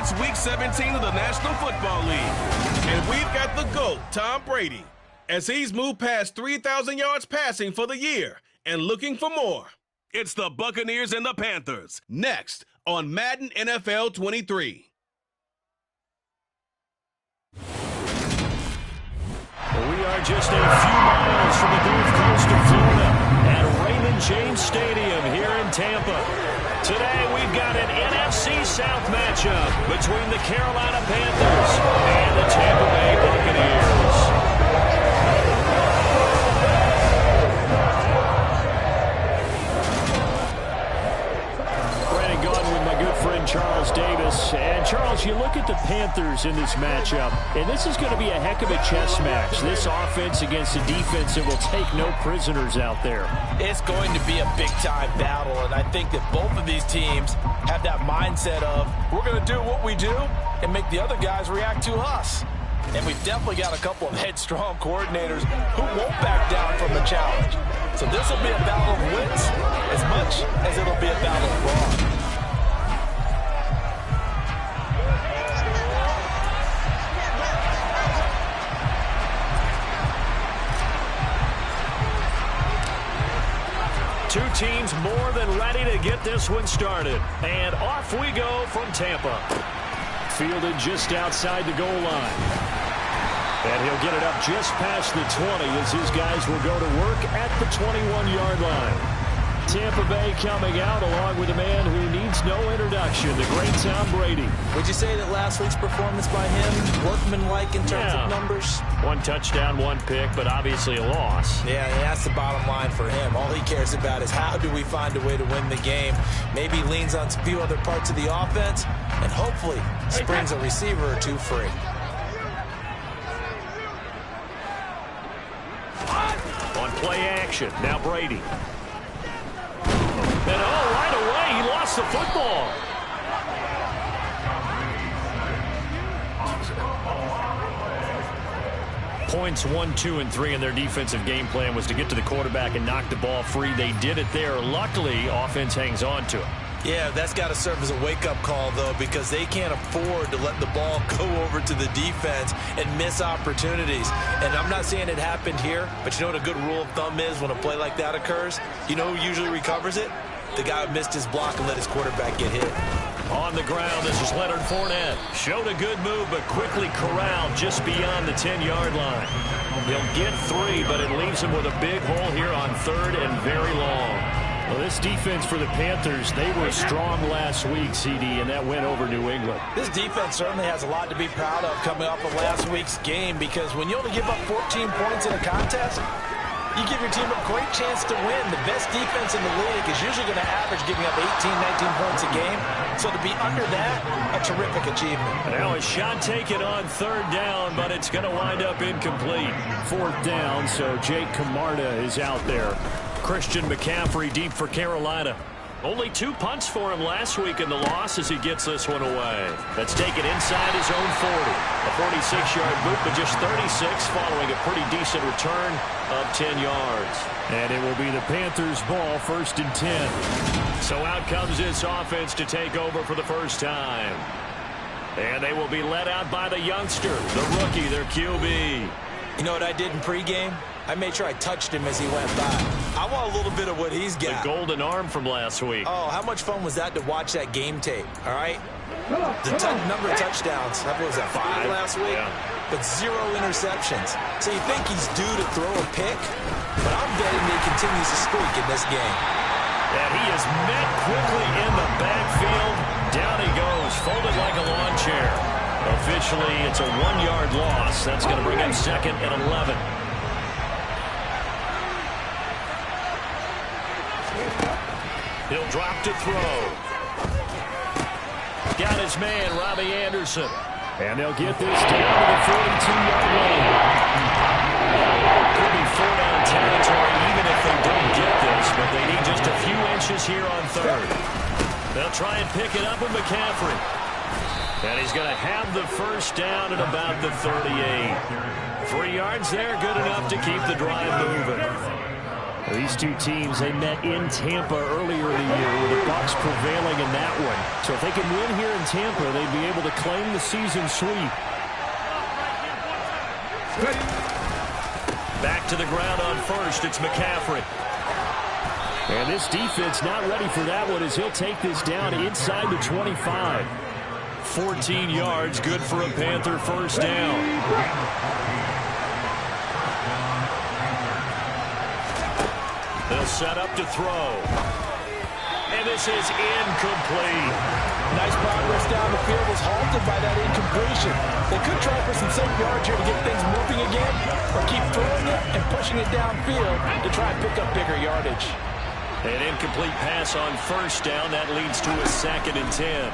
It's Week 17 of the National Football League. And we've got the GOAT, Tom Brady, as he's moved past 3,000 yards passing for the year and looking for more. It's the Buccaneers and the Panthers, next on Madden NFL 23. We are just a few miles from the Gulf Coast of Florida at Raymond James Stadium here in Tampa. Today we've got an NFC South matchup between the Carolina Panthers and the Tampa Bay Buccaneers. Charles Davis. And Charles, you look at the Panthers in this matchup, and this is going to be a heck of a chess match. This offense against a defense that will take no prisoners out there. It's going to be a big-time battle, and I think that both of these teams have that mindset of, we're going to do what we do and make the other guys react to us. And we've definitely got a couple of headstrong coordinators who won't back down from a challenge. So this will be a battle of wits as much as it'll be a battle of brawn. Two teams more than ready to get this one started. And off we go from Tampa. Fielded just outside the goal line. And he'll get it up just past the 20 as his guys will go to work at the 21-yard line. Tampa Bay coming out along with a man who needs no introduction, the great Tom Brady. Would you say that last week's performance by him, workmanlike in terms of numbers? One touchdown, one pick, but obviously a loss. Yeah, and that's the bottom line for him. All he cares about is how do we find a way to win the game. Maybe leans on a few other parts of the offense, and hopefully springs a receiver or two free. On play action, now Brady. And right away, he lost the football. Points 1, 2, and 3 in their defensive game plan was to get to the quarterback and knock the ball free. They did it there. Luckily, offense hangs on to it. Yeah, that's got to serve as a wake-up call, though, because they can't afford to let the ball go over to the defense and miss opportunities. And I'm not saying it happened here, but you know what a good rule of thumb is when a play like that occurs? You know who usually recovers it? The guy who missed his block and let his quarterback get hit. On the ground, this is Leonard Fournette. Showed a good move, but quickly corralled just beyond the 10-yard line. He'll get 3, but it leaves him with a big hole here on 3rd and very long. Well, this defense for the Panthers, they were strong last week, CD, and that went over New England. This defense certainly has a lot to be proud of coming off of last week's game, because when you only give up 14 points in a contest, you give your team a great chance to win. The best defense in the league is usually going to average giving up 18, 19 points a game. So to be under that, a terrific achievement. Now a shot taken on 3rd down, but it's going to wind up incomplete. 4th down, so Jake Camarda is out there. Christian McCaffrey deep for Carolina. Only 2 punts for him last week in the loss as he gets this one away. That's taken inside his own 40. A 46-yard boot, but just 36 following a pretty decent return of 10 yards. And it will be the Panthers' ball, 1st and 10. So out comes this offense to take over for the first time. And they will be led out by the youngster, the rookie, their QB. You know what I did in pregame? I made sure I touched him as he went by. I want a little bit of what he's got. The golden arm from last week. Oh, how much fun was that to watch that game tape, all right? The number of touchdowns, what was that, 5 last week? Yeah. But 0 interceptions. So you think he's due to throw a pick? But I'm betting he continues to streak in this game. And he is met quickly in the backfield. Down he goes, folded like a lawn chair. Officially, it's a 1-yard loss. That's going to bring him 2nd and 11. He'll drop to throw. Got his man, Robbie Anderson. And they'll get this down to the 42-yard line. Could be 4-down territory even if they don't get this, but they need just a few inches here on 3rd. They'll try and pick it up with McCaffrey. And he's going to have the first down at about the 38. 3 yards there, good enough to keep the drive moving. These two teams, they met in Tampa earlier in the year with the Bucs prevailing in that one. So if they can win here in Tampa, they'd be able to claim the season sweep. Back to the ground on first, it's McCaffrey. And this defense not ready for that one as he'll take this down inside the 25. 14 yards, good for a Panther first down. They'll set up to throw. And this is incomplete. Nice progress down the field was halted by that incompletion. They could try for some safe yards here to get things moving again, or keep throwing it and pushing it downfield to try and pick up bigger yardage. An incomplete pass on first down. That leads to a 2nd and 10.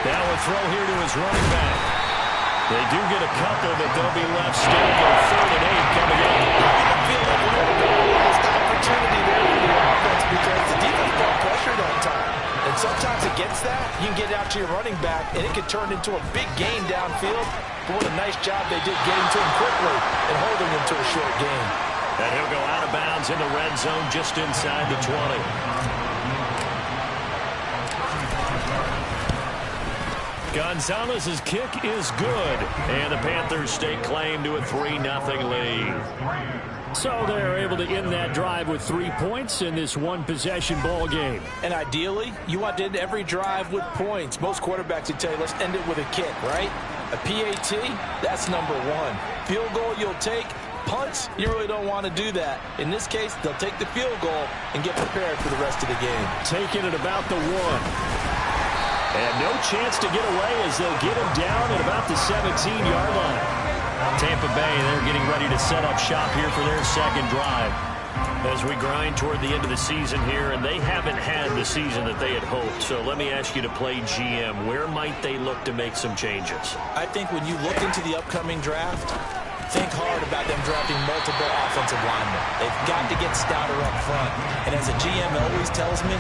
Now a throw here to his running back. They do get a couple, but they'll be left standing on 3rd and 8 coming up. I feel like we're going to go almost opportunity there for the offense because the defense got pressured on time. And sometimes against that, you can get out to your running back, and it can turn into a big gain downfield. But what a nice job they did getting to him quickly and holding him to a short gain. And he'll go out of bounds in the red zone just inside the 20. Gonzalez's kick is good, and the Panthers stake claim to a 3-0 lead. So they're able to end that drive with 3 points in this one-possession ball game. And ideally, you want to end every drive with points. Most quarterbacks would tell you, let's end it with a kick, right? A PAT, that's number 1. Field goal you'll take. Punts, you really don't want to do that. In this case, they'll take the field goal and get prepared for the rest of the game. Taking it about the 1. And no chance to get away as they'll get him down at about the 17-yard line. Tampa Bay, they're getting ready to set up shop here for their second drive. As we grind toward the end of the season here, and they haven't had the season that they had hoped. So let me ask you to play GM. Where might they look to make some changes? I think when you look into the upcoming draft, think hard about them drafting multiple offensive linemen. They've got to get stouter up front. And as a GM always tells me,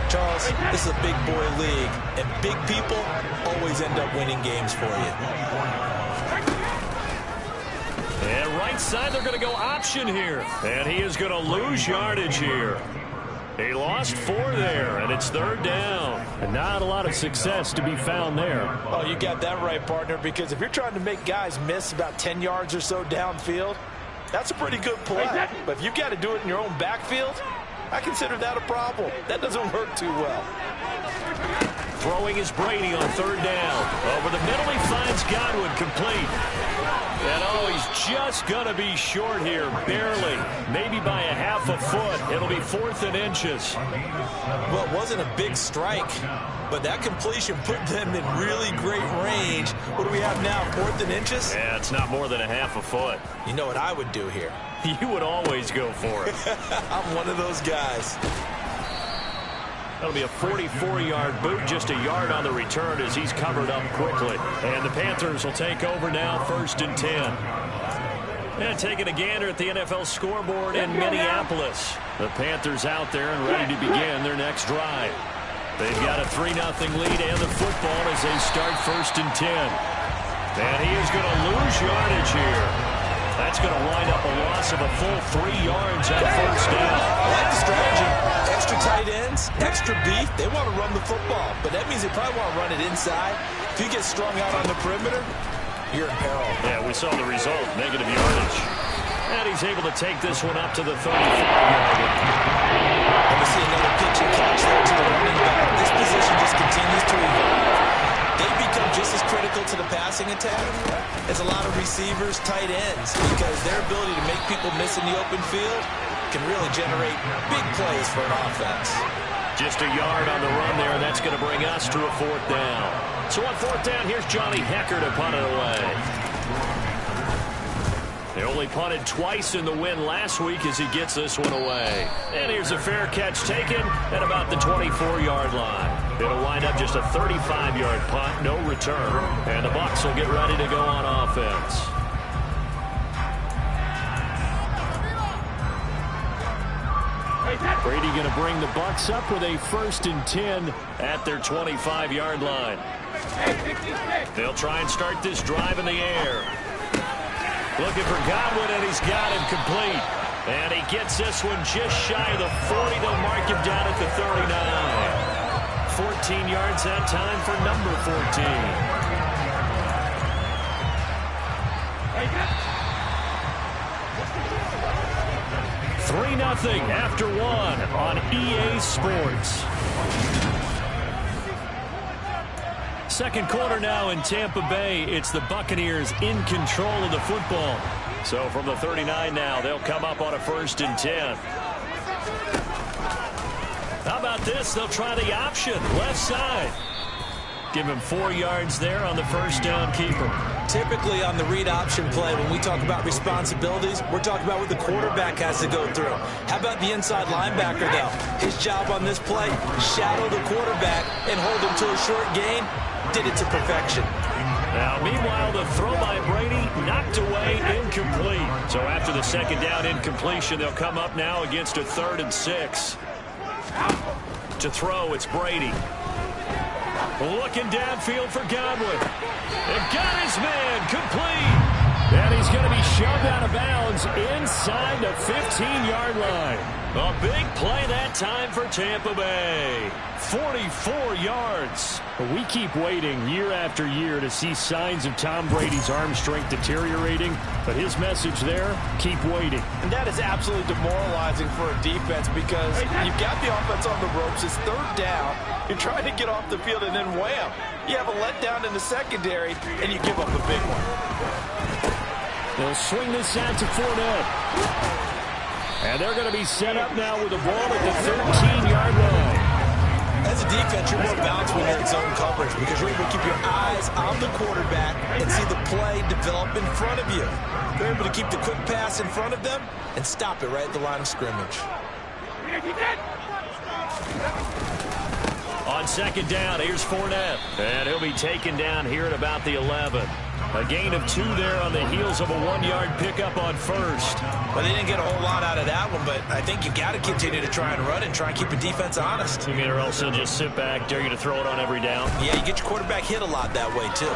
Charles, this is a big boy league, and big people always end up winning games for you. And right side, they're going to go option here. And he is going to lose yardage here. He lost 4 there, and it's 3rd down. And not a lot of success to be found there. Oh, you got that right, partner, because if you're trying to make guys miss about 10 yards or so downfield, that's a pretty good play. But if you've got to do it in your own backfield, I consider that a problem. That doesn't work too well. Throwing is Brady on 3rd down. Over the middle, he finds Godwin complete. And oh, he's just going to be short here, barely. Maybe by a half a foot. It'll be 4th and inches. Well, it wasn't a big strike, but that completion put them in really great range. What do we have now, 4th and inches? Yeah, it's not more than a half a foot. You know what I would do here? You would always go for it. I'm one of those guys. That'll be a 44-yard boot, just a yard on the return as he's covered up quickly. And the Panthers will take over now, 1st and 10. And taking a gander at the NFL scoreboard in Minneapolis. The Panthers out there and ready to begin their next drive. They've got a 3-0 lead and the football as they start 1st and 10. And he is going to lose yardage here. That's going to wind up a loss of a full 3 yards on 1st down. I like the strategy. Extra tight ends, extra beef. They want to run the football, but that means they probably want to run it inside. If you get strung out on the perimeter, you're in peril. Yeah, we saw the result, negative yardage. And he's able to take this one up to the 35-yard line. And we see another pitch and catch there to the running back. This position just continues to evolve. They become just as critical to the passing attack as a lot of receivers, tight ends, because their ability to make people miss in the open field can really generate big plays for an offense. Just a yard on the run there, and that's going to bring us to a 4th down. So on 4th down, here's Johnny Hecker to punt it away. They only punted twice in the win last week as he gets this one away. And here's a fair catch taken at about the 24-yard line. It'll wind up just a 35-yard punt, no return. And the Bucs will get ready to go on offense. Brady going to bring the Bucs up with a 1st and 10 at their 25-yard line. They'll try and start this drive in the air. Looking for Godwin, and he's got him complete. And he gets this one just shy of the 40. They'll mark him down at the 39. 14 yards that time for number 14. 3-0 after one on EA Sports. Second quarter now in Tampa Bay. It's the Buccaneers in control of the football. So from the 39 now, they'll come up on a 1st and 10. How about this? They'll try the option, left side. Give him 4 yards there on the first down keeper. Typically on the read option play, when we talk about responsibilities, we're talking about what the quarterback has to go through. How about the inside linebacker, though? His job on this play, shadow the quarterback and hold him to a short gain. Did it to perfection. Now, meanwhile, the throw by Brady knocked away, incomplete. So after the second down incompletion, they'll come up now against a 3rd and 6. To throw, it's Brady. Looking downfield for Godwin. And got his man complete. And he's going to be shoved out of bounds inside the 15-yard line. A big play that time for Tampa Bay. 44 yards. We keep waiting year after year to see signs of Tom Brady's arm strength deteriorating. But his message there, keep waiting. And that is absolutely demoralizing for a defense because you've got the offense on the ropes. It's 3rd down. You're trying to get off the field, and then wham, you have a letdown in the secondary, and you give up a big one. They'll swing this out to Fournette. And they're going to be set up now with the ball at the 13-yard line. As a defense, you're more balanced when you're in zone coverage because you're able to keep your eyes on the quarterback and see the play develop in front of you. They're able to keep the quick pass in front of them and stop it right at the line of scrimmage. On second down, here's Fournette. And he'll be taken down here at about the 11. A gain of 2 there on the heels of a 1-yard pickup on first. Well, they didn't get a whole lot out of that one, but I think you got to continue to try and run and try and keep the defense honest. You mean, or else they'll just sit back, dare you to throw it on every down? Yeah, you get your quarterback hit a lot that way, too.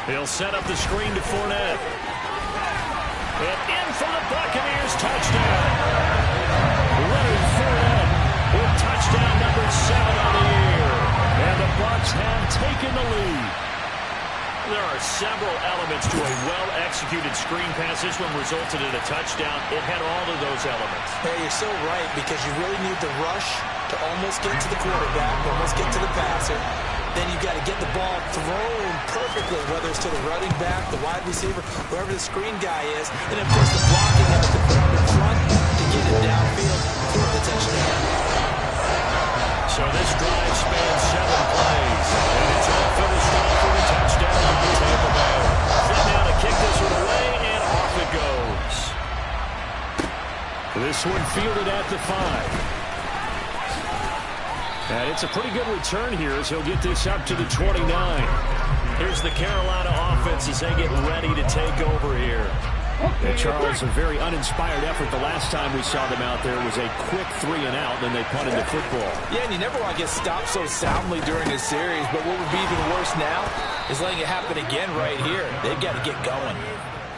He'll set up the screen to Fournette. And in for the Buccaneers, touchdown. Leonard Fournette with touchdown number 7 on the year. And the Bucs have taken the lead. There are several elements to a well-executed screen pass. This one resulted in a touchdown. It had all of those elements. Hey, you're so right because you really need the rush to almost get to the quarterback, almost get to the passer. Then you've got to get the ball thrown perfectly, whether it's to the running back, the wide receiver, whoever the screen guy is. And, of course, the blocking of the crowd in front to get it downfield for the touchdown. So this drive spans 7 plays. And it's all finished off for a touchdown for Tampa Bay. Fit now to kick this one away, and off it goes. This one fielded at the 5. And it's a pretty good return here as he'll get this up to the 29. Here's the Carolina offense as they get ready to take over here. And Charles, a very uninspired effort the last time we saw them out there was a quick 3-and-out, then they punted the football. Yeah, and you never want to get stopped so soundly during this series, but what would be even worse now is letting it happen again right here. They've got to get going.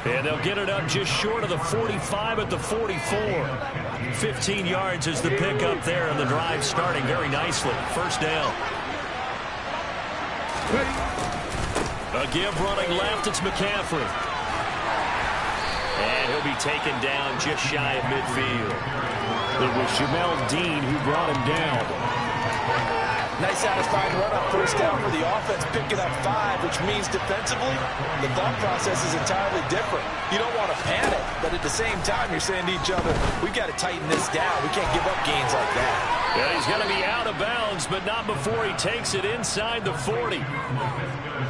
And they'll get it up just short of the 45 at the 44. 15 yards is the pickup there, and the drive starting very nicely. First down. A give running left, it's McCaffrey. And he'll be taken down just shy of midfield. It was Jamel Dean who brought him down. Nice satisfying run on first down for the offense, picking up 5, which means defensively, the thought process is entirely different. You don't want to panic, but at the same time, you're saying to each other, we've got to tighten this down. We can't give up gains like that. Yeah, he's going to be out of bounds, but not before he takes it inside the 40.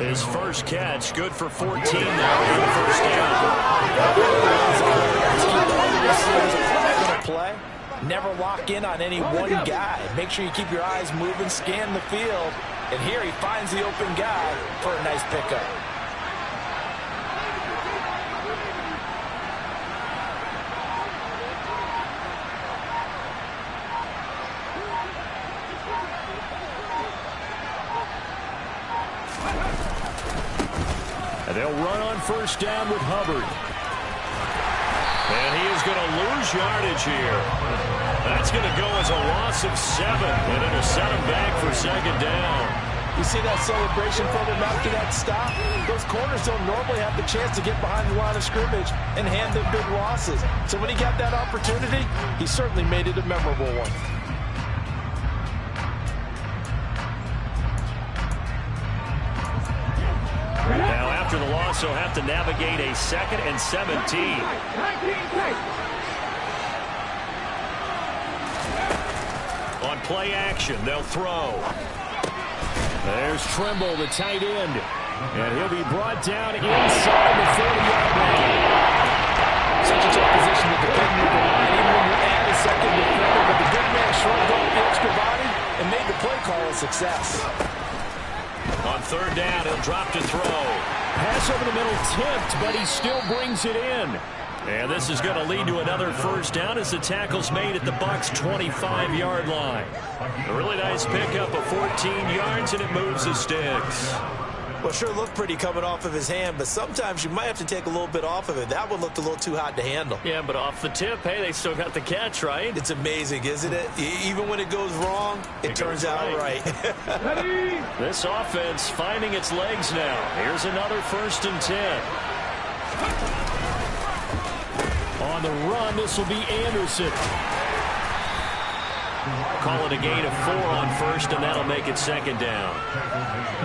His first catch, good for 14 now for the first down. Play. Never lock in on any one guy. Make sure you keep your eyes moving, scan the field. And here he finds the open guy for a nice pickup. And they'll run on first down with Hubbard. And he is going to lose yardage here. That's going to go as a loss of 7. And it'll set him back for second down. You see that celebration from him after that stop? Those corners don't normally have the chance to get behind the line of scrimmage and hand them big losses. So when he got that opportunity, he certainly made it a memorable one. Now, after the loss, he'll have to navigate a 2nd and 17. On play action, they'll throw. There's Trimble, the tight end. And he'll be brought down inside the 40-yard line. Such a tough position to defend with the line, even when you add a second defender. But the big man shrugged off the extra body and made the play call a success. On third down, he'll drop to throw. Pass over the middle tipped, but he still brings it in. And this is going to lead to another first down as the tackle's made at the Bucs' 25-yard line. A really nice pickup of 14 yards, and it moves the sticks. Well, sure looked pretty coming off of his hand, but sometimes you might have to take a little bit off of it. That one looked a little too hot to handle. Yeah, but off the tip, hey, they still got the catch, right? It's amazing, isn't it? Even when it goes wrong, it turns out right. This offense finding its legs now. Here's another 1st and 10. On the run, this will be Anderson. Call it a gain of 4 on first, and that'll make it second down.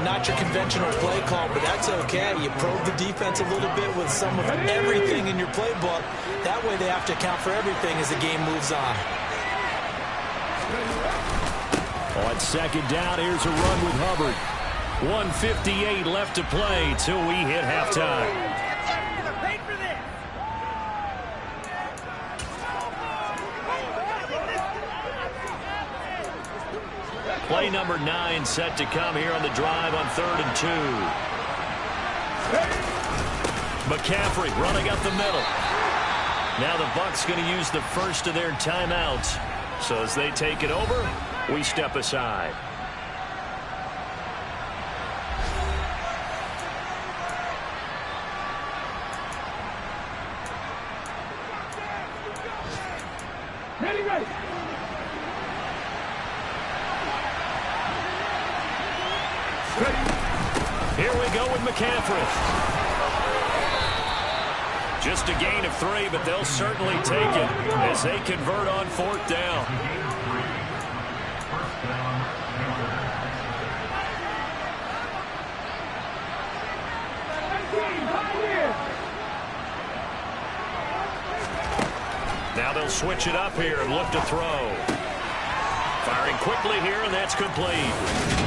Not your conventional play call, but that's okay. You probe the defense a little bit with some of everything in your playbook. That way they have to account for everything as the game moves on. On second down, here's a run with Hubbard. 1:58 left to play till we hit halftime. Play number 9 set to come here on the drive on 3rd and 2. McCaffrey running up the middle. Now the Bucs going to use the first of their timeouts. So as they take it over, we step aside. Ready. Here we go with McCaffrey. Just a gain of 3, but they'll certainly take it as they convert on 4th down. Now they'll switch it up here and look to throw. Firing quickly here, and that's complete.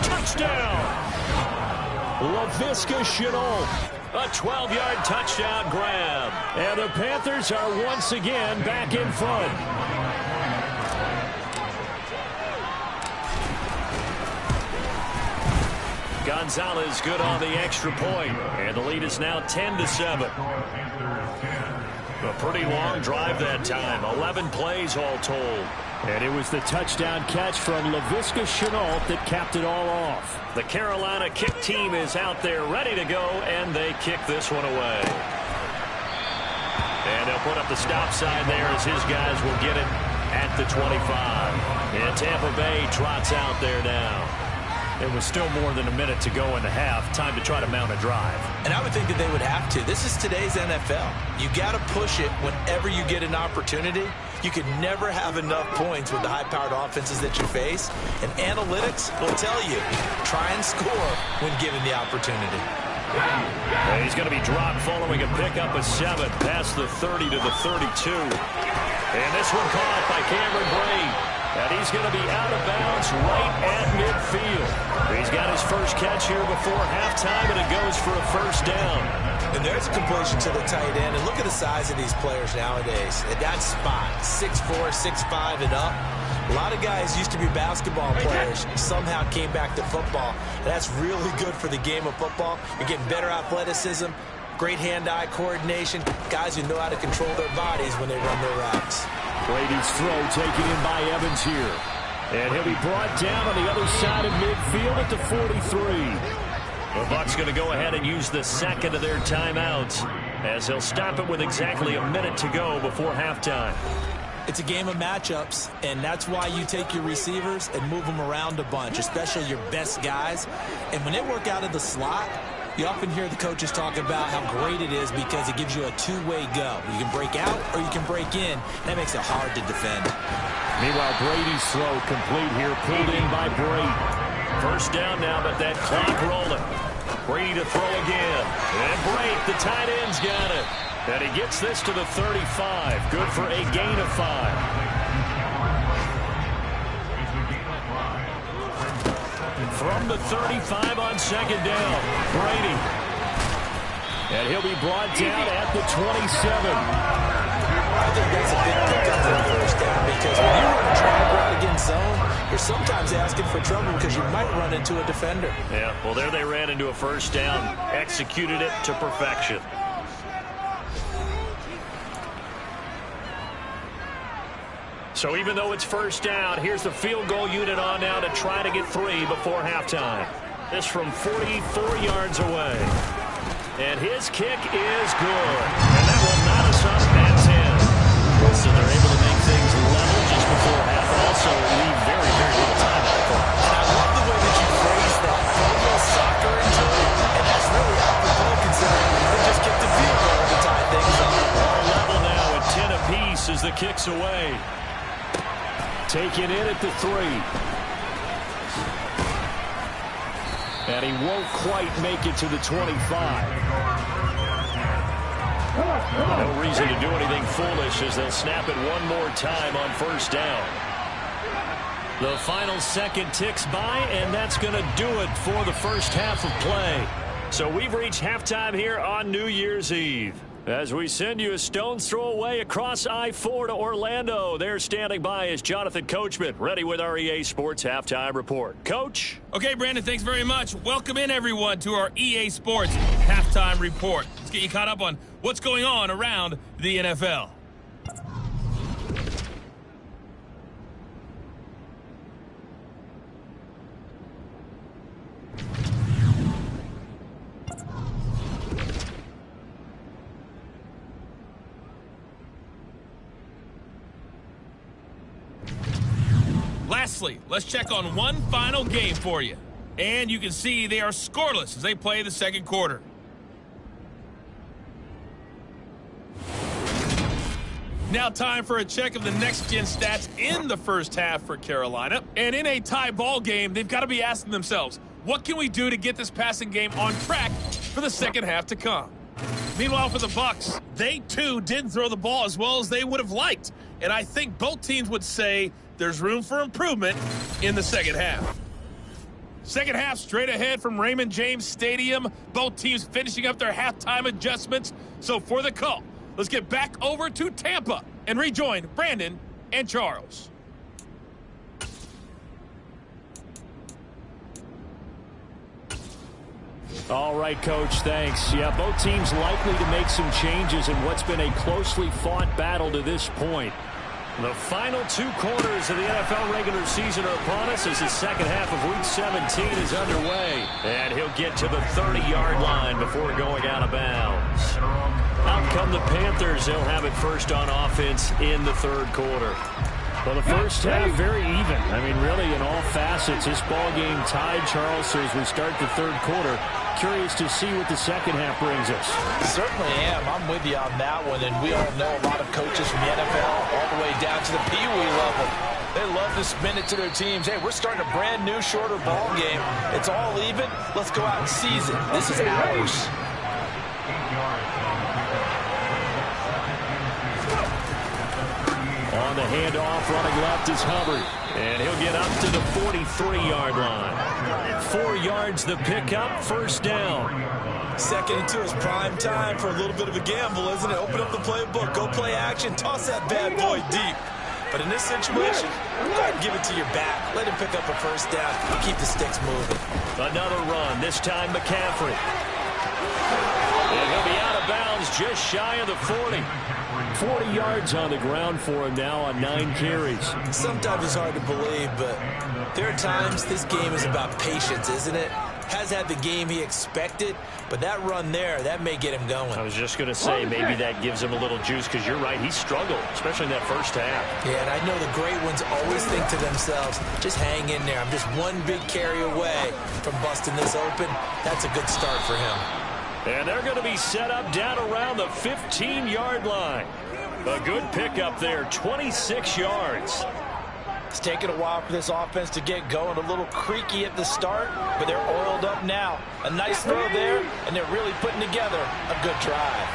Touchdown! Laviska Shenault, a 12-yard touchdown grab. And the Panthers are once again back in front. Gonzalez good on the extra point, and the lead is now 10-7. A pretty long drive that time, 11 plays all told. And it was the touchdown catch from Laviska Shenault that capped it all off. The Carolina kick team is out there ready to go, and they kick this one away. And they'll put up the stop sign there as his guys will get it at the 25. And Tampa Bay trots out there now. There was still more than a minute to go in the half. Time to try to mount a drive. And I would think that they would have to. This is today's NFL. You got to push it whenever you get an opportunity. You could never have enough points with the high-powered offenses that you face. And analytics will tell you, try and score when given the opportunity. And he's going to be dropped following a pickup of 7 past the 30 to the 32. And this one caught by Cameron Brate. And he's going to be out of bounds right at midfield. He's got his first catch here before halftime, and it goes for a first down. And there's a completion to the tight end. And look at the size of these players nowadays. At that spot, 6'4", 6'5", and up. A lot of guys used to be basketball players, somehow came back to football. And that's really good for the game of football. You're getting better athleticism, great hand-eye coordination, guys who know how to control their bodies when they run their routes. Brady's throw taken in by Evans here. And he'll be brought down on the other side of midfield at the 43. The Bucs going to go ahead and use the second of their timeouts as they'll stop it with exactly a minute to go before halftime. It's a game of matchups, and that's why you take your receivers and move them around a bunch, especially your best guys. And when they work out of the slot, you often hear the coaches talk about how great it is because it gives you a two-way go. You can break out or you can break in. That makes it hard to defend. Meanwhile, Brady's throw complete here, pulled in by Brady. First down now, but that clock rolling. Brady to throw again. And break, the tight end's got it. And he gets this to the 35. Good for a gain of 5. From the 35 on second down, Brady. And he'll be brought down at the 27. I think that's a big pickup for a first down because when you run a drag route against zone, you're sometimes asking for trouble because you might run into a defender. Yeah, well, there they ran into a first down, executed it to perfection. So even though it's first down, here's the field goal unit on now to try to get 3 before halftime. This from 44 yards away. And his kick is good. And that will knot us up at 10. So they're able to make things level just before half. Also leave very, very little time out for it. And I love the way that you phrase that. Put a little soccer into it. And that's really apropos considering they just kicked the field goal to tie things up. All level now at 10 apiece as the kick's away. Taken in at the 3. And he won't quite make it to the 25. No reason to do anything foolish as they'll snap it one more time on first down. The final second ticks by, and that's going to do it for the first half of play. So we've reached halftime here on New Year's Eve. As we send you a stone's throw away across I-4 to Orlando. There standing by is Jonathan Coachman, ready with our EA Sports Halftime Report. Coach? Okay, Brandon, thanks very much. Welcome in, everyone, to our EA Sports Halftime Report. Let's get you caught up on what's going on around the NFL. Lastly, let's check on one final game for you. And you can see they are scoreless as they play the second quarter. Now time for a check of the next-gen stats in the first half for Carolina. And in a tie ball game, they've got to be asking themselves, what can we do to get this passing game on track for the second half to come? Meanwhile, for the Bucs, they too didn't throw the ball as well as they would have liked. And I think both teams would say there's room for improvement in the second half. Second half straight ahead from Raymond James Stadium. Both teams finishing up their halftime adjustments. So for the call, let's get back over to Tampa and rejoin Brandon and Charles. All right, Coach, thanks. Yeah, both teams likely to make some changes in what's been a closely fought battle to this point. The final 2 quarters of the NFL regular season are upon us as the second half of Week 17 is underway. And he'll get to the 30-yard line before going out of bounds. Out come the Panthers. They'll have it first on offense in the third quarter. Well, the first half, very even. I mean, really, in all facets, this ball game tied, Charles. So as we start the third quarter, curious to see what the second half brings us. Certainly am. I'm with you on that one. And we all know a lot of coaches from the NFL all the way down to the Pee Wee level. They love to spin it to their teams. Hey, we're starting a brand new, shorter ball game. It's all even. Let's go out and seize it. This is ours. On the handoff, running left is Hubbard. And he'll get up to the 43-yard line. 4 yards the pickup, first down. Second and 2 is prime time for a little bit of a gamble, isn't it? Open up the playbook, go play action, toss that bad boy deep. But in this situation, go ahead and give it to your back. Let him pick up a first down. Keep the sticks moving. Another run, this time McCaffrey. And he'll be out of bounds just shy of the 40. 40 yards on the ground for him now on 9 carries. Sometimes it's hard to believe, but there are times this game is about patience, isn't it? has had the game he expected, but that run there, that may get him going. I was just going to say, maybe that gives him a little juice, because you're right, he struggled, especially in that first half. Yeah, and I know the great ones always think to themselves, just hang in there. I'm just one big carry away from busting this open. That's a good start for him. And they're going to be set up down around the 15-yard line. A good pickup there, 26 yards. It's taken a while for this offense to get going. A little creaky at the start, but they're oiled up now. A nice throw there, and they're really putting together a good drive.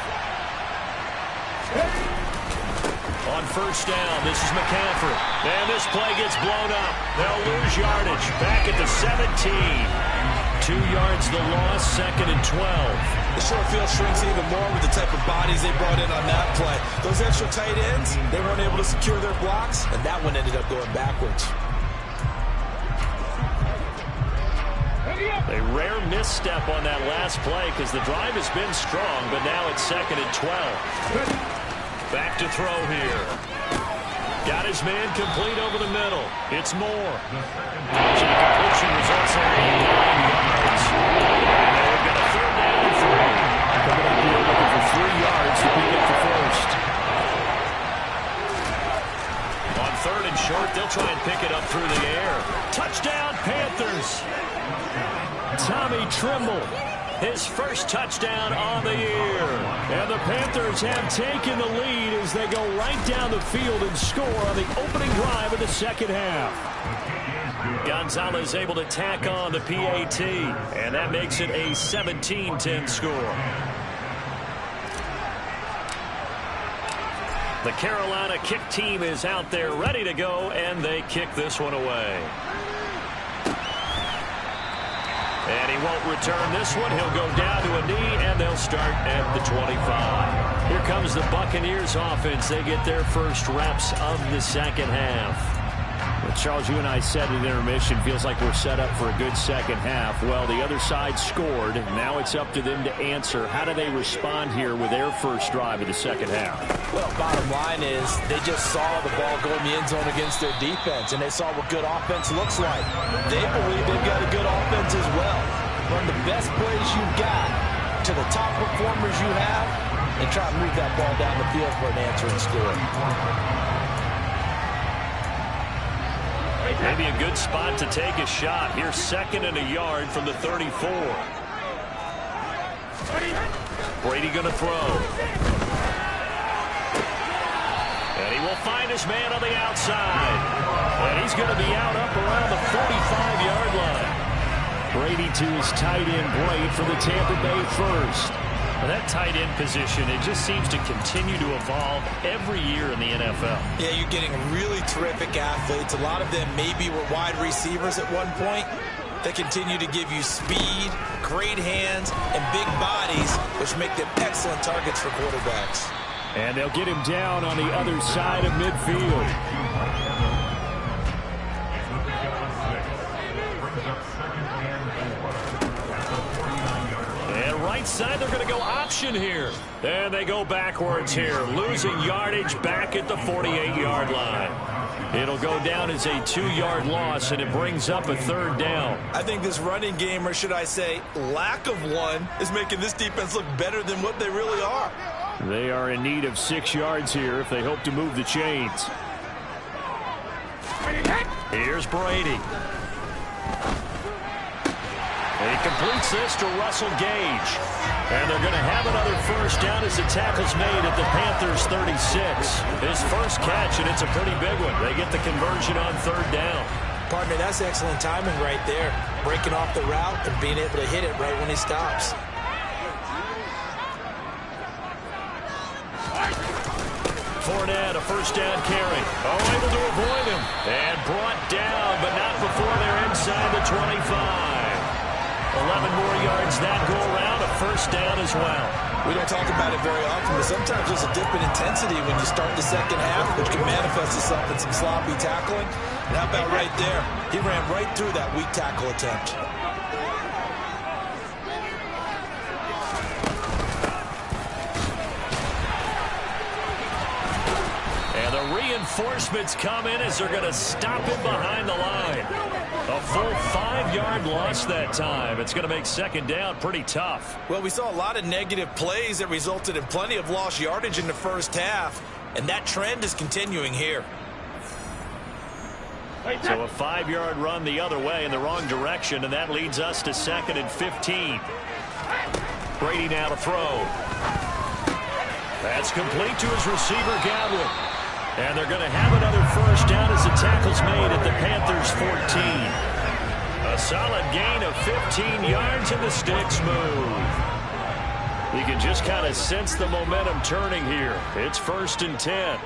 On first down, this is McCaffrey. And this play gets blown up. They'll lose yardage. Back at the 17. 2 yards the loss, 2nd and 12. The short field shrinks even more with the type of bodies they brought in on that play. Those extra tight ends, they weren't able to secure their blocks, and that one ended up going backwards. A rare misstep on that last play because the drive has been strong, but now it's 2nd and 12. Back to throw here. Got his man complete over the middle. It's Moore. So the completion results in 9 yards. And they've got a 3rd down and 3. Coming up here looking for 3 yards to pick up the first. On 3rd and short, they'll try and pick it up through the air. Touchdown, Panthers. Tommy Trimble. His first touchdown on the year. And the Panthers have taken the lead as they go right down the field and score on the opening drive of the second half. Gonzalez able to tack on the PAT, and that makes it a 17-10 score. The Carolina kick team is out there ready to go, and they kick this one away. And he won't return this one. He'll go down to a knee, and they'll start at the 25. Here comes the Buccaneers offense. They get their first reps of the second half. Well, Charles, you and I said at intermission, feels like we're set up for a good second half. Well, the other side scored. Now it's up to them to answer. How do they respond here with their first drive of the second half? Well, bottom line is they just saw the ball go in the end zone against their defense, and they saw what good offense looks like. They believe they've got a good offense as well. Run the best plays you've got to the top performers you have, and try to move that ball down the field for an answering score. Maybe a good spot to take a shot. Here's 2nd and a yard from the 34. Brady going to throw. And he will find his man on the outside. And he's going to be out up around the 45-yard line. Brady to his tight end, Blade, for the Tampa Bay first. Well, that tight end position, it just seems to continue to evolve every year in the NFL. Yeah, you're getting really terrific athletes. A lot of them maybe were wide receivers at one point. They continue to give you speed, great hands, and big bodies, which make them excellent targets for quarterbacks. And they'll get him down on the other side of midfield. Right side, they're going to go option here. And they go backwards here, losing yardage back at the 48-yard line. It'll go down as a 2-yard loss, and it brings up a 3rd down. I think this running game, or should I say lack of one, is making this defense look better than what they really are. They are in need of 6 yards here if they hope to move the chains. Here's Brady. And he completes this to Russell Gage. And they're going to have another first down as the tackle's made at the Panthers' 36. His first catch, and it's a pretty big one. They get the conversion on 3rd down. Partner, that's excellent timing right there. Breaking off the route and being able to hit it right when he stops. Fournette, a first down carry. Oh, able to avoid him. And brought down, but not before they're inside the 25. 11 more yards that go around, a first down as well. We don't talk about it very often, but sometimes there's a dip in intensity when you start the second half, which can manifest itself in some sloppy tackling. And how about right there? He ran right through that weak tackle attempt. And the reinforcements come in as they're going to stop him behind the line. A full 5 5-yard loss that time. It's going to make second down pretty tough. Well, we saw a lot of negative plays that resulted in plenty of lost yardage in the first half, and that trend is continuing here. So a 5-yard run the other way in the wrong direction, and that leads us to 2nd and 15. Brady now to throw. That's complete to his receiver, Ggfl. And they're going to have another first down as the tackle's made at the Panthers' 14. A solid gain of 15 yards, and the sticks move. You can just kind of sense the momentum turning here. It's 1st and 10.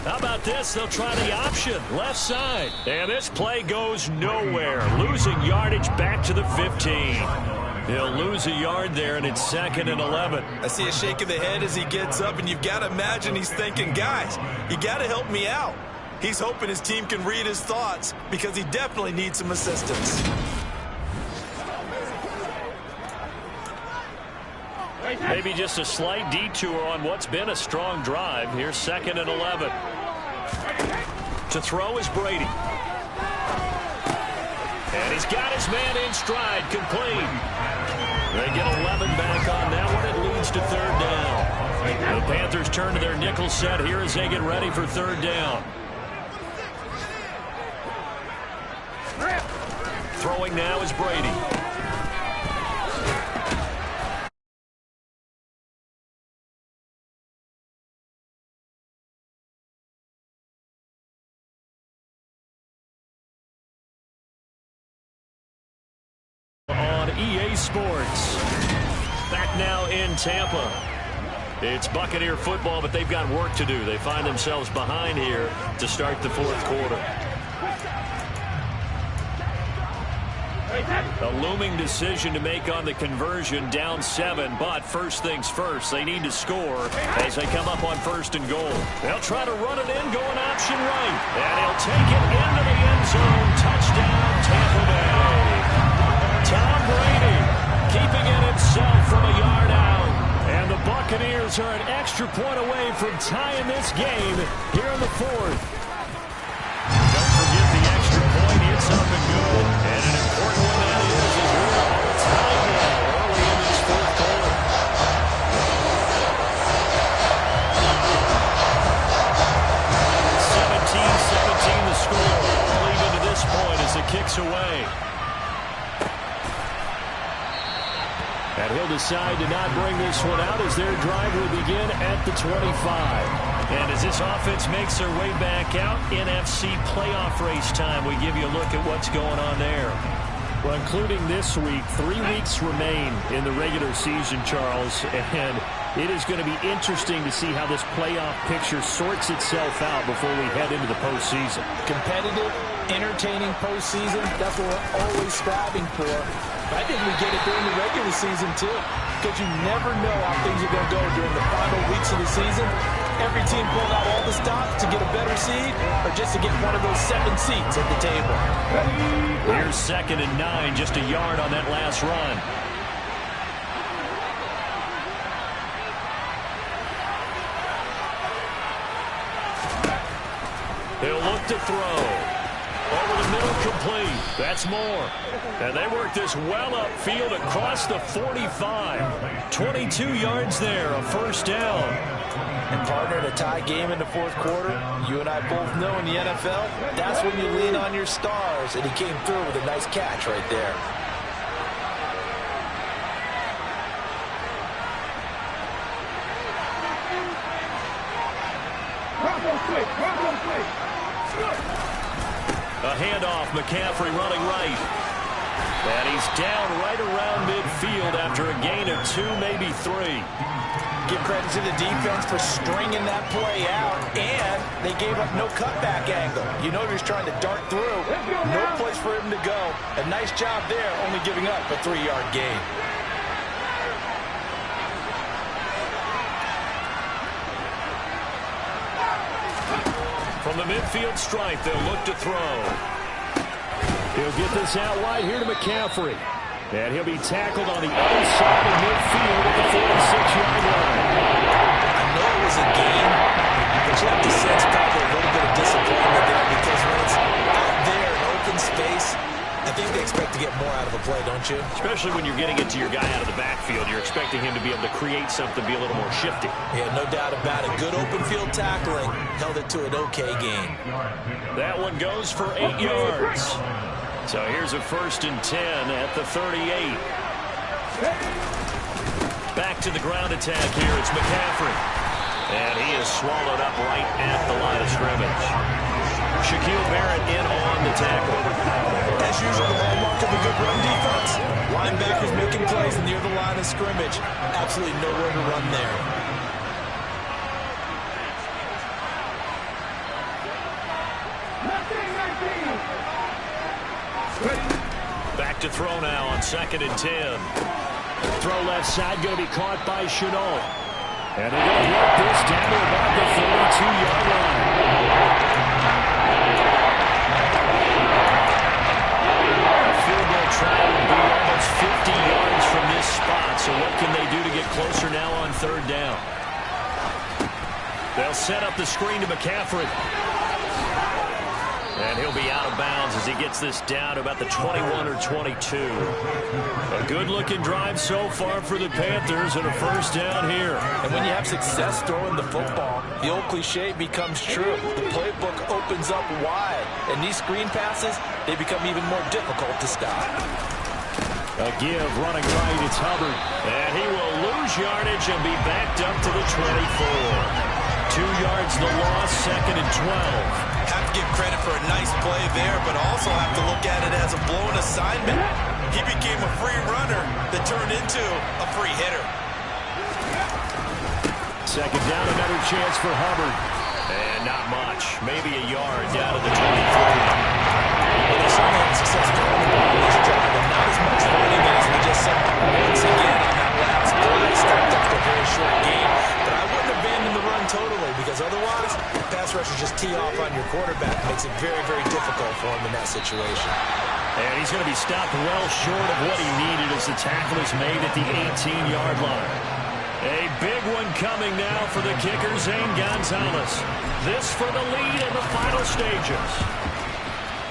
How about this? They'll try the option, left side. And this play goes nowhere. Losing yardage back to the 15. He'll lose a yard there, and it's 2nd and 11. I see a shake of the head as he gets up, and you've got to imagine he's thinking, guys, you got to help me out. He's hoping his team can read his thoughts because he definitely needs some assistance. Maybe just a slight detour on what's been a strong drive. Here's 2nd and 11. To throw is Brady. And he's got his man in stride, complete. They get 11 back on that one. It leads to 3rd down. The Panthers turn to their nickel set here as they get ready for 3rd down. Throwing now is Brady. On EA Sports. Back now in Tampa. It's Buccaneer football, but they've got work to do. They find themselves behind here to start the 4th quarter. A looming decision to make on the conversion, down 7, but first things first, they need to score as they come up on 1st and goal. They'll try to run it in, going option right, and he'll take it into the end zone. Touchdown, Tampa Bay. Tom Brady keeping it himself from a yard out. And the Buccaneers are an extra point away from tying this game here in the 4th. Don't forget the extra point. It's up and good. And an important one that is we're all tied now early in this 4th quarter. 17-17 the score. Lead into this point as the kick's away. And he'll decide to not bring this one out as their drive will begin at the 25. And as this offense makes their way back out, NFC playoff race time, we give you a look at what's going on there. Well, including this week, 3 weeks remain in the regular season, Charles, and it is going to be interesting to see how this playoff picture sorts itself out before we head into the postseason. Competitive, entertaining postseason, that's what we're always striving for. I think we get it during the regular season, too, because you never know how things are going to go during the final weeks of the season. Every team pulling out all the stops to get a better seed or just to get one of those 7 seats at the table. Here's 2nd and 9, just a yard on that last run. He'll look to throw. Over the middle, complete. That's more. And they work this well upfield across the 45. 22 yards there, a first down. And partner, in a tie game in the 4th quarter, you and I both know in the NFL, that's when you lean on your stars. And he came through with a nice catch right there. A handoff, McCaffrey running right. And he's down right around midfield after a gain of 2, maybe 3. Give credit to the defense for stringing that play out, and they gave up no cutback angle. You know he was trying to dart through. No place for him to go. A nice job there, only giving up a 3-yard gain. From the midfield stripe, they'll look to throw. He'll get this out wide here to McCaffrey. And he'll be tackled on the other side of midfield at the 46-yard line. I know it was a gain, but you have to sense probably a little bit of disappointment there because when it's out there in open play, don't you? Especially when you're getting it to your guy out of the backfield. You're expecting him to be able to create something, be a little more shifty. Yeah, no doubt about it. Good open field tackling. Held it to an okay gain. That one goes for 8 yards. So here's a 1st and 10 at the 38. Back to the ground attack here. It's McCaffrey. And he is swallowed up right at the line of scrimmage. Shaquille Barrett in on the tackle. As usual, the hallmark of a good run defense. Linebackers making plays near the line of scrimmage. Absolutely nowhere to run there. Back to throw now on 2nd and 10. Throw left side, going to be caught by Chenault. And they're going to get this down to about the 32-yard line. A field goal try would be almost 50 yards from this spot. So what can they do to get closer now on 3rd down? They'll set up the screen to McCaffrey. And he'll be out of bounds as he gets this down to about the 21 or 22. A good-looking drive so far for the Panthers and a 1st down here. And when you have success throwing the football, the old cliche becomes true. The playbook opens up wide. And these screen passes, they become even more difficult to stop. A give running right, it's Hubbard. And he will lose yardage and be backed up to the 24. 2 yards the loss, 2nd and 12. Have to give credit for a nice play there, but also have to look at it as a blown assignment. He became a free runner that turned into a free hitter. 2nd down, another chance for Hubbard. And not much. Maybe a yard down to the 23. Well, they certainly had success throwing the ball in this drive, and not as much running as we just saw once again on that last play. Stepped up to a very short game, but I wouldn't abandon the run totally, because otherwise, pass rushers just tee off on your quarterback. Makes it very, very difficult for him in that situation. And he's going to be stopped well short of what he needed as the tackle is made at the 18-yard line. A big one coming now for the kicker, Zane Gonzalez. This for the lead in the final stages.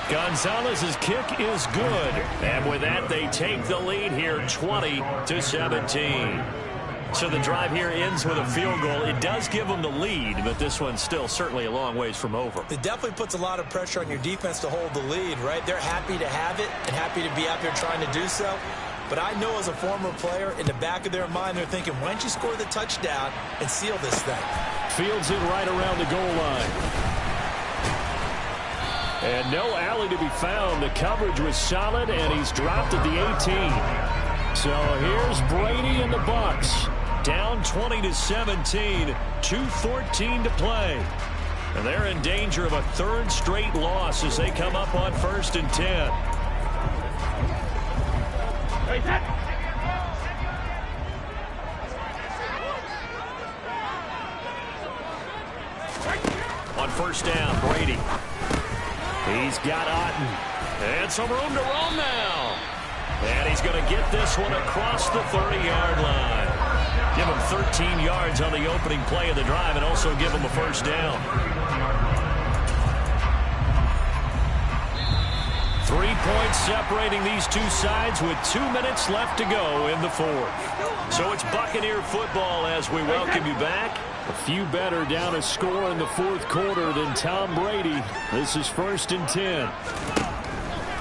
Gonzalez's kick is good. And with that, they take the lead here 20-17. So the drive here ends with a field goal. It does give them the lead, but this one's still certainly a long ways from over. It definitely puts a lot of pressure on your defense to hold the lead, right? They're happy to have it and happy to be out there trying to do so. But I know as a former player, in the back of their mind, they're thinking, why don't you score the touchdown and seal this thing? Fields it right around the goal line. And no alley to be found. The coverage was solid, and he's dropped at the 18. So here's Brady and the Bucs. Down 20-17, 2:14 to play. And they're in danger of a 3rd straight loss as they come up on 1st and 10. On 1st down, Brady. He's got Otten. And some room to roam now. And he's going to get this one across the 30-yard line. Give him 13 yards on the opening play of the drive and also give him a 1st down. 3 points separating these two sides with 2 minutes left to go in the 4th. So it's Buccaneer football as we welcome you back. A few better down a score in the 4th quarter than Tom Brady. This is 1st and 10.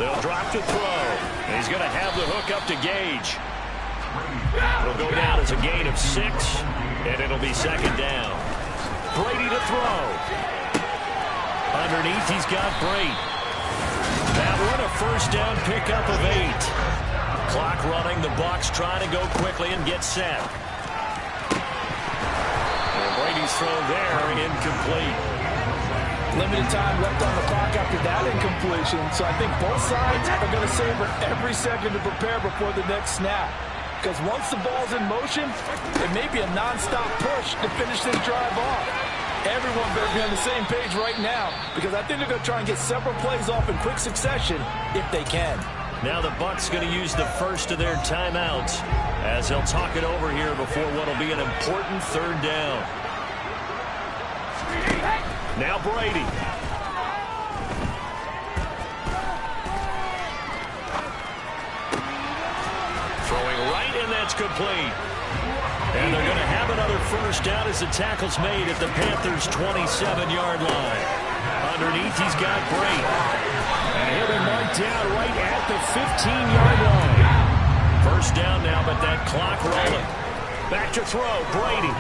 They'll drop to throw. And he's going to have the hook up to Gage. It'll go down as a gain of 6, and it'll be 2nd down. Brady to throw. Underneath, he's got Brate. That one a 1st down pickup of 8. Clock running. The Bucs trying to go quickly and get set. And Brady's throw there, incomplete. Limited time left on the clock after that incompletion, so I think both sides are going to savor every second to prepare before the next snap. Because once the ball's in motion, it may be a non-stop push to finish this drive off. Everyone better be on the same page right now, because I think they're going to try and get several plays off in quick succession if they can. Now the Bucs going to use the first of their timeouts as they'll talk it over here before what will be an important 3rd down. Now Brady. complete. And they're going to have another first down as the tackle's made at the Panthers' 27-yard line. Underneath, he's got Brady. And he'll be marked down right at the 15-yard line. First down now, but that clock rolling. Back to throw, Brady.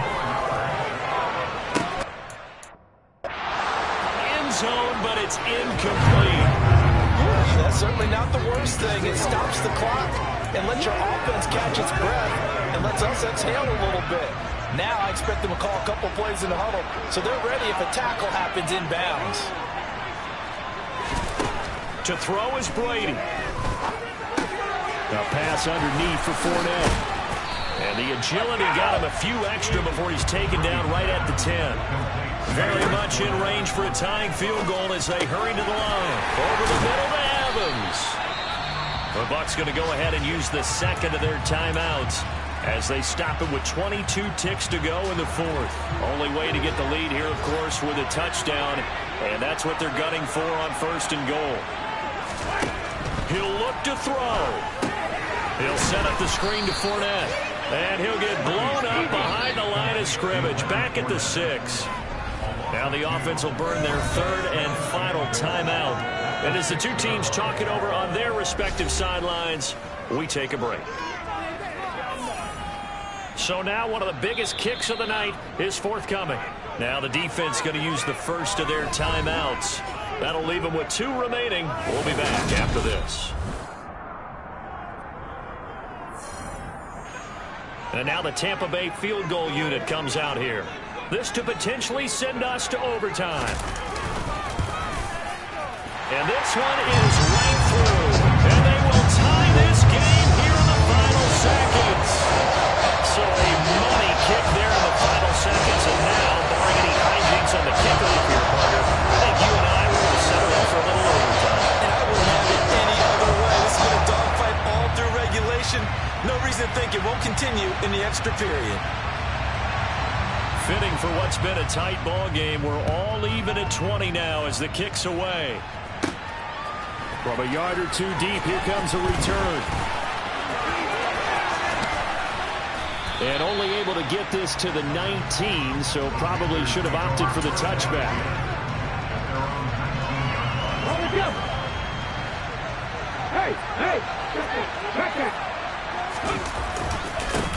End zone, but it's incomplete. That's certainly not the worst thing. It stops the clock and lets your offense catch its breath and lets us exhale a little bit. Now I expect them to call a couple plays in the huddle so they're ready if a tackle happens inbounds. To throw is Brady. A pass underneath for Fournette. And the agility got him a few extra before he's taken down right at the 10. Very much in range for a tying field goal as they hurry to the line. Over the middle to Evans. The Bucs going to go ahead and use the second of their timeouts as they stop it with 22 ticks to go in the fourth. Only way to get the lead here, of course, with a touchdown. And that's what they're gunning for on first and goal. He'll look to throw. He'll set up the screen to Fournette. And he'll get blown up behind the line of scrimmage. Back at the 6. Now the offense will burn their third and final timeout. And as the two teams talk it over on their respective sidelines, we take a break. So now one of the biggest kicks of the night is forthcoming. Now the defense going to use the first of their timeouts. That'll leave them with 2 remaining. We'll be back after this. And now the Tampa Bay field goal unit comes out here. This to potentially send us to overtime. And this one is right through. And they will tie this game here in the final seconds. So a money kick there in the final seconds. And now, barring any hijinks on the kickoff here, partner, I think you and I were going to settle in for a little overtime. And I wouldn't have it any other way. This has been a dogfight all through regulation. No reason to think it won't continue in the extra period. Fitting for what's been a tight ball game. We're all even at 20 now as the kick's away. From a yard or 2 deep, here comes a return. And only able to get this to the 19, so probably should have opted for the touchback. Hey, back there.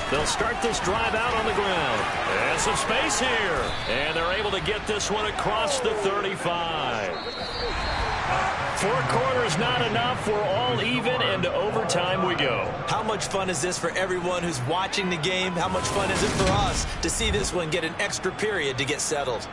They'll start this drive out on the ground. And some space here. And they're able to get this one across the 35. 4 quarters not enough. We're all even, and to overtime we go. How much fun is this for everyone who's watching the game? How much fun is it for us to see this one get an extra period to get settled?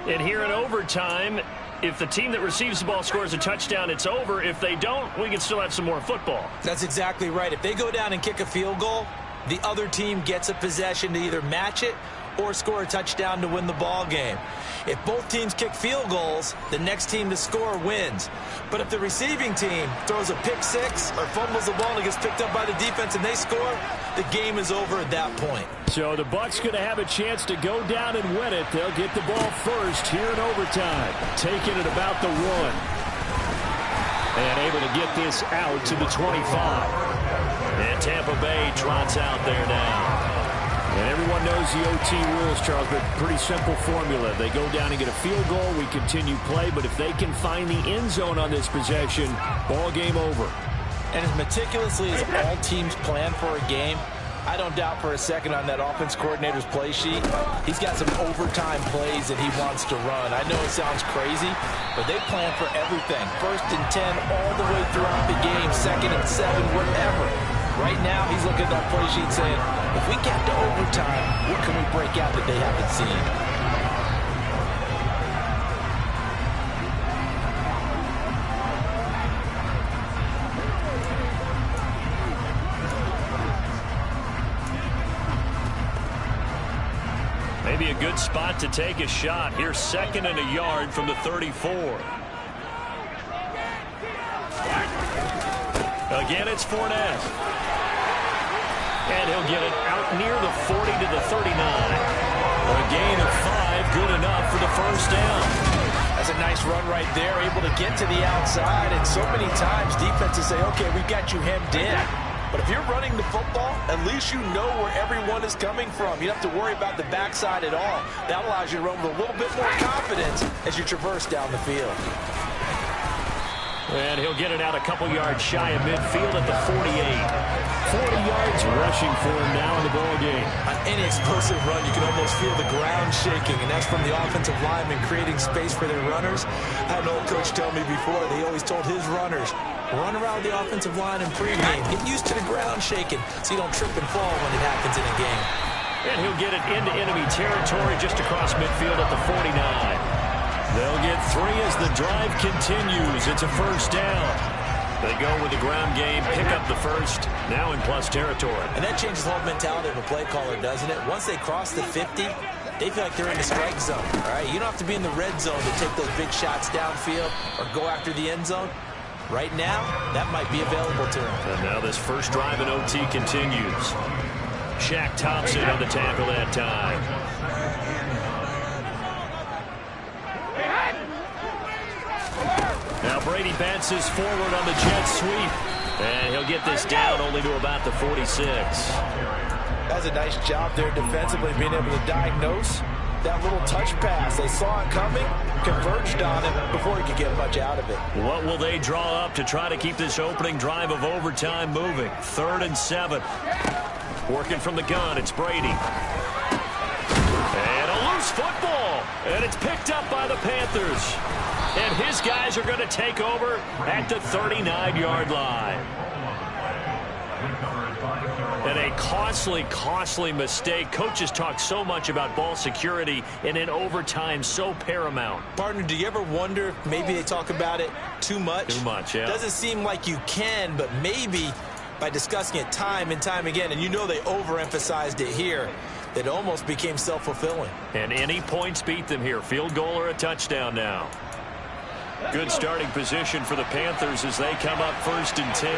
And here in overtime, if the team that receives the ball scores a touchdown, it's over. If they don't, we can still have some more football. That's exactly right. If they go down and kick a field goal, the other team gets a possession to either match it or score a touchdown to win the ball game. If both teams kick field goals, the next team to score wins. But if the receiving team throws a pick 6 or fumbles the ball and it gets picked up by the defense and they score, the game is over at that point. So the Bucs going to have a chance to go down and win it. They'll get the ball first here in overtime. Taking it about the 1. And able to get this out to the 25. And Tampa Bay trots out there now. And everyone knows the OT rules, Charles, but pretty simple formula. They go down and get a field goal, we continue play, but if they can find the end zone on this possession, ball game over. And as meticulously as all teams plan for a game, I don't doubt for a second on that offense coordinator's play sheet, he's got some overtime plays that he wants to run. I know it sounds crazy, but they plan for everything. 1st and 10 all the way throughout the game, 2nd and 7, whatever. Right now, he's looking at that play sheet saying, if we get to overtime, what can we break out that they haven't seen? Maybe a good spot to take a shot. Here's 2nd and a yard from the 34. Again, it's Fournette. And he'll get it out near the 40 to the 39. A gain of 5, good enough for the first down. That's a nice run right there, able to get to the outside. And so many times defenses say, okay, we've got you hemmed in. But if you're running the football, at least you know where everyone is coming from. You don't have to worry about the backside at all. That allows you to run with a little bit more confidence as you traverse down the field. And he'll get it out a couple yards shy of midfield at the 48. 40 yards rushing for him now in the ball game. On any explosive run, you can almost feel the ground shaking, and that's from the offensive linemen creating space for their runners. I had an old coach tell me before, they always told his runners, run around the offensive line in pregame. Get used to the ground shaking so you don't trip and fall when it happens in a game. And he'll get it into enemy territory just across midfield at the 49. They'll get 3 as the drive continues. It's a first down. They go with the ground game, pick up the first, now in plus territory. And that changes the whole mentality of a play caller, doesn't it? Once they cross the 50, they feel like they're in the strike zone. All right, you don't have to be in the red zone to take those big shots downfield or go after the end zone. Right now, that might be available to them. And now this first drive in OT continues. Shaq Thompson on the tackle that time. Now Brady bounces forward on the jet sweep. And he'll get this down only to about the 46. That's a nice job there defensively, being able to diagnose that little touch pass. They saw it coming, converged on it before he could get much out of it. What will they draw up to try to keep this opening drive of overtime moving? 3rd and 7. Working from the gun, it's Brady. And a loose football. And it's picked up by the Panthers. And his guys are going to take over at the 39-yard line. And a costly mistake. Coaches talk so much about ball security, and in overtime, so paramount. Partner, do you ever wonder if maybe they talk about it too much? Too much, yeah. Doesn't seem like you can, but maybe by discussing it time and time again, and you know they overemphasized it here, that it almost became self-fulfilling. And any points beat them here. Field goal or a touchdown now. Good starting position for the Panthers as they come up 1st and 10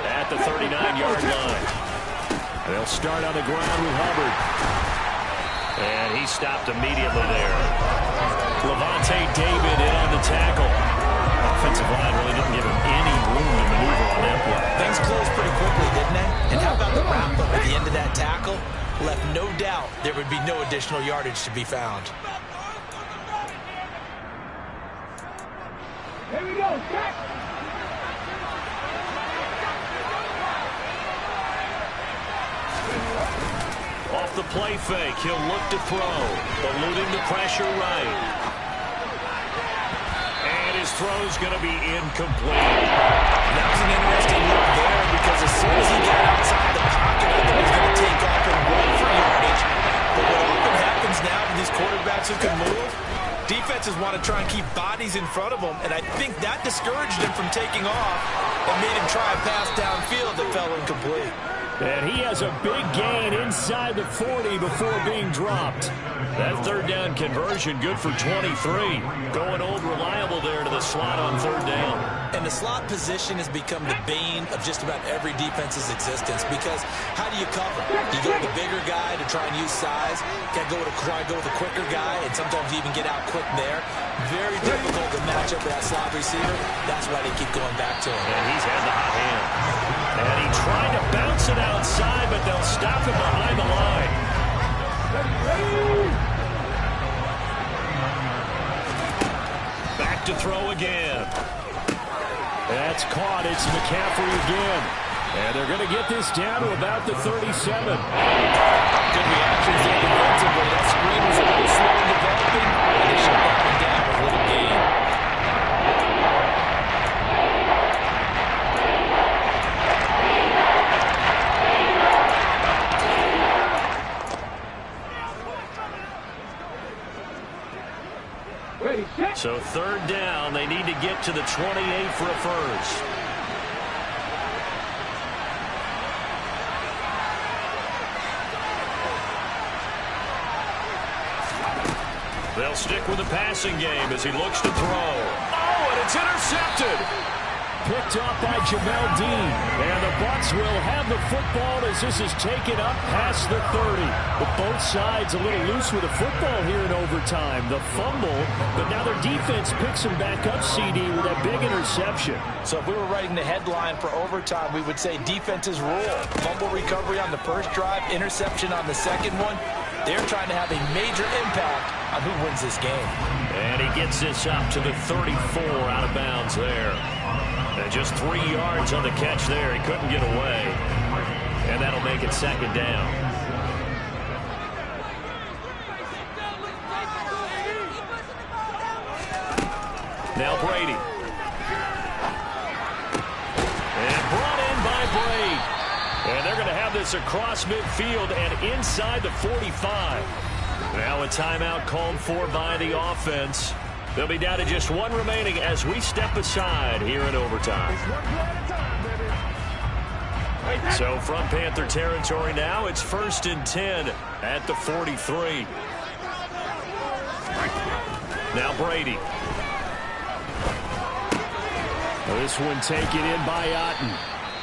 at the 39-yard line. They'll start on the ground with Hubbard. And he stopped immediately there. Levante David in on the tackle. Offensive line really didn't give him any room to maneuver on that play. Things closed pretty quickly, didn't they? And how about the wrap-up at the end of that tackle? Left no doubt there would be no additional yardage to be found. Here we go, check. Off the play fake, he'll look to throw. Eluding the pressure right. And his throw's going to be incomplete. That was an interesting look there because as soon as he got outside the pocket, I thought he was going to take off and run for yardage. But what often happens now with these quarterbacks who can move, defenses want to try and keep bodies in front of them, and I think that discouraged him from taking off and made him try a pass downfield that fell incomplete. And he has a big gain inside the 40 before being dropped. That 3rd down conversion good for 23. Going old reliable there to the slot on 3rd down. And the slot position has become the bane of just about every defense's existence because how do you cover? You go with the bigger guy to try and use size. Got to try to go with the quicker guy, and sometimes you even get out quick there. Very difficult to match up with that slot receiver. That's why they keep going back to him. And he's had the hot hand. And he tried to bounce it outside, but they'll stop him behind the line. Back to throw again. That's caught. It's McCaffrey again. And they're going to get this down to about the 37. Good reactions there defensively. That screen was a little slow in developing, and they shut that one down with a little gain. So 3rd down, they need to get to the 28 for a first. They'll stick with the passing game as he looks to throw. Oh, and it's intercepted. picked off by Jamel Dean. And the Bucs will have the football as this is taken up past the 30. But both sides a little loose with the football here in overtime. The fumble, but now their defense picks them back up, CD, with that big interception. So if we were writing the headline for overtime, we would say defenses rule. Fumble recovery on the first drive, interception on the second one. They're trying to have a major impact on who wins this game. And he gets this up to the 34 out of bounds there. And just 3 yards on the catch there. He couldn't get away. And that'll make it second down. Now Brady. And brought in by Brady. And they're going to have this across midfield and inside the 45. Now a timeout called for by the offense. They'll be down to just one remaining as we step aside here in overtime. So from Panther territory now, it's 1st and 10 at the 43. Now Brady. This one taken in by Otten.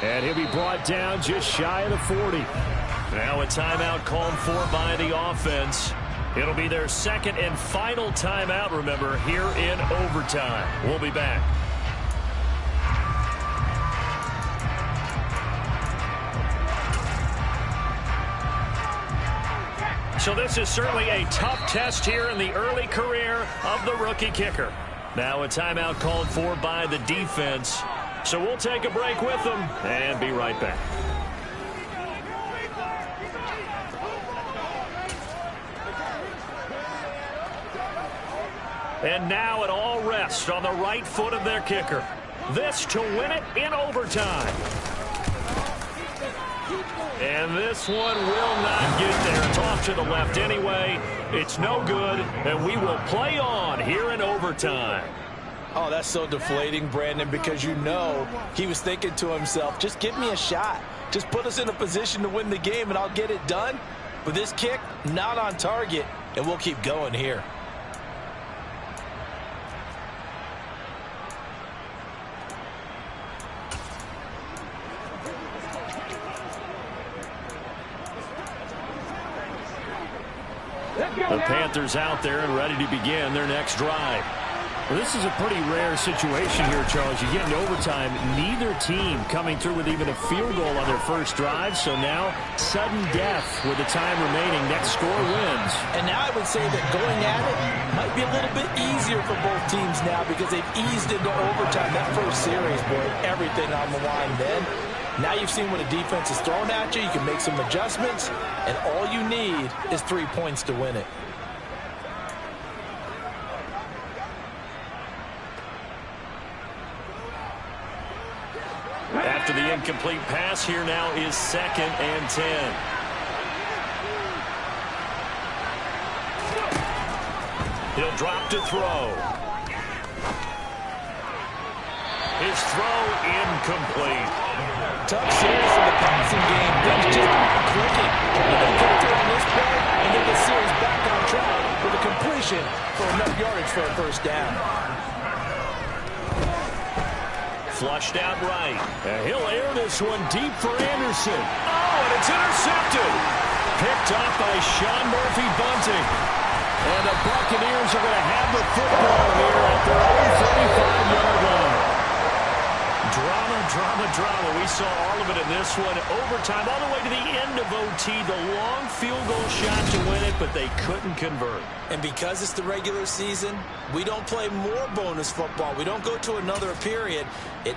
And he'll be brought down just shy of the 40. Now a timeout called for by the offense. It'll be their second and final timeout, remember, here in overtime. We'll be back. So this is certainly a tough test here in the early career of the rookie kicker. Now a timeout called for by the defense. So we'll take a break with them and be right back. And now it all rests on the right foot of their kicker. This to win it in overtime. And this one will not get there. It's off to the left anyway. It's no good, and we will play on here in overtime. Oh, that's so deflating, Brandon, because you know he was thinking to himself, just give me a shot. Just put us in a position to win the game, and I'll get it done. But this kick, not on target, and we'll keep going here. The Panthers out there and ready to begin their next drive. Well, this is a pretty rare situation here, Charles. You get in overtime, neither team coming through with even a field goal on their first drive. So now, sudden death with the time remaining. Next score wins. And now I would say that going at it might be a little bit easier for both teams now because they've eased into overtime. That first series, boy, everything on the line then. Now you've seen what a defense is thrown at you. You can make some adjustments, and all you need is 3 points to win it. After the incomplete pass, here now is 2nd and 10. He'll drop to throw. His throw incomplete. Tough series in the passing game. Things just aren't clicking. But they get there on this play and get the series back on track with a completion for enough yardage for a first down. Flushed out right. And he'll air this one deep for Anderson. Oh, and it's intercepted. Picked off by Sean Murphy-Bunting. And the Buccaneers are going to have the football here at their own 35-yard line. Drama, drama, drama. We saw all of it in this one. Overtime, all the way to the end of OT. The long field goal shot to win it, but they couldn't convert. And because it's the regular season, we don't play more bonus football. We don't go to another period. It